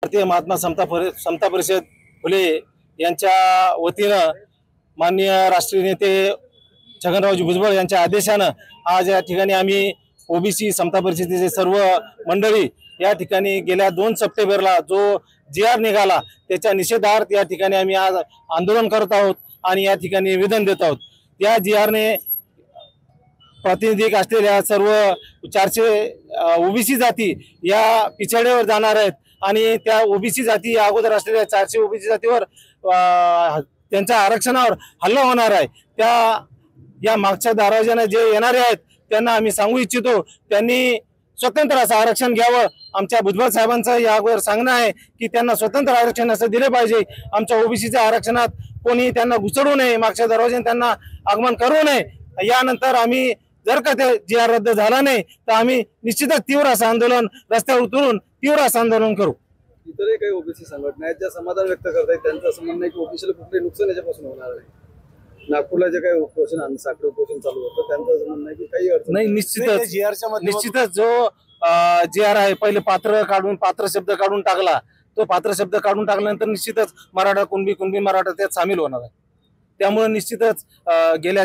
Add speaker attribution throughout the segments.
Speaker 1: भारतीय महात्मा समता परिषद फुले यांच्या वतीनं माननीय राष्ट्रीय नेते छगनरावजी भुजबळ यांच्या आदेशानं आज या ठिकाणी आम्ही ओबीसी समता परिषदेचे सर्व मंडळी या ठिकाणी गेल्या 2 सप्टेंबरला जो GR निघाला त्याच्या निषेधार्थ या ठिकाणी आम्ही आज आंदोलन करत आहोत आणि या ठिकाणी निवेदन देत आहोत। या GR ने प्रातिनिधिक असलेल्या सर्व 400 ओबीसी जाती या पिछड्यावर जाणार आहेत आणि त्या ओबीसी जाती या अगोदर असलेल्या 400 ओबीसी जातीवर त्यांच्या आरक्षणावर हल्ला होणार आहे। त्या या मागच्या दरवाजाने जे येणारे आहेत त्यांना आम्ही सांगू इच्छितो त्यांनी स्वतंत्र असं आरक्षण घ्यावं। आमच्या भुजबळ साहेबांचं या अगोदर सांगणं आहे की त्यांना स्वतंत्र आरक्षण असं दिले पाहिजे। आमच्या ओबीसीच्या आरक्षणात कोणी त्यांना घुसडू नये, मागच्या दरवाजाने त्यांना आगमन करू नये। यानंतर आम्ही जर का ते GR रद्द झाला नाही तर आम्ही निश्चितच तीव्र असं आंदोलन रस्त्यावर उतरून तीव्र असं आंदोलन करू।
Speaker 2: इतरही काही ओबीसी संघटना आहेत ज्या समाधान व्यक्त करतात त्यांचं असं म्हणणं आहे की ओबीसीला कुठले नुकसान याच्यापासून होणार नाही। नागपूरला जे काही उपोषण साखळी उपोषण चालू होतं त्यांचं असं म्हणणं आहे की काही अडचण
Speaker 1: नाही। निश्चितच जो GR आहे पहिले पात्र शब्द काढून टाकला, तो पात्र शब्द काढून टाकल्यानंतर निश्चितच मराठा कुणबी मराठा त्यात सामील होणार आहे। त्यामुळे निश्चितच गेल्या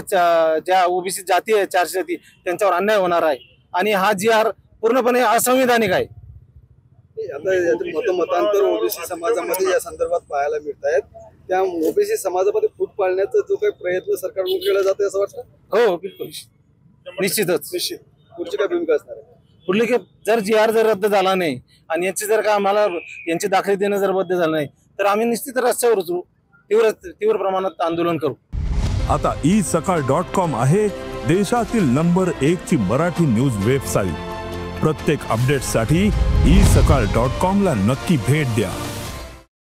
Speaker 1: ज्या ओबीसी जाती आहे 400 जाती त्यांच्यावर अन्याय होणार आहे आणि हा GR पूर्णपणे असंविधानिक आहे।
Speaker 2: आता मतांतर ओबीसी समाजामध्ये या संदर्भात पाहायला मिळत आहेत। त्या ओबीसी समाजामध्ये फूट पाडण्याचा जो काही प्रयत्न सरकारकडून केला जातो असं वाटतं?
Speaker 1: हो बिलकुल, निश्चितच।
Speaker 2: पुढची काय भूमिका असणार आहे?
Speaker 1: पुढली की जर GR जर रद्द झाला नाही आणि यांची जर का आम्हाला यांची दाखले देणं जर रद्द झालं नाही तर आम्ही निश्चित रस्त्यावर उतरू, तीव्र प्रमाणात आंदोलन करू।
Speaker 3: आता isakal.com आहे देशातील नंबर 1 ची मराठी न्यूज वेबसाईट। प्रत्येक अपडेटसाठी isakal.com ला नक्की भेट द्या।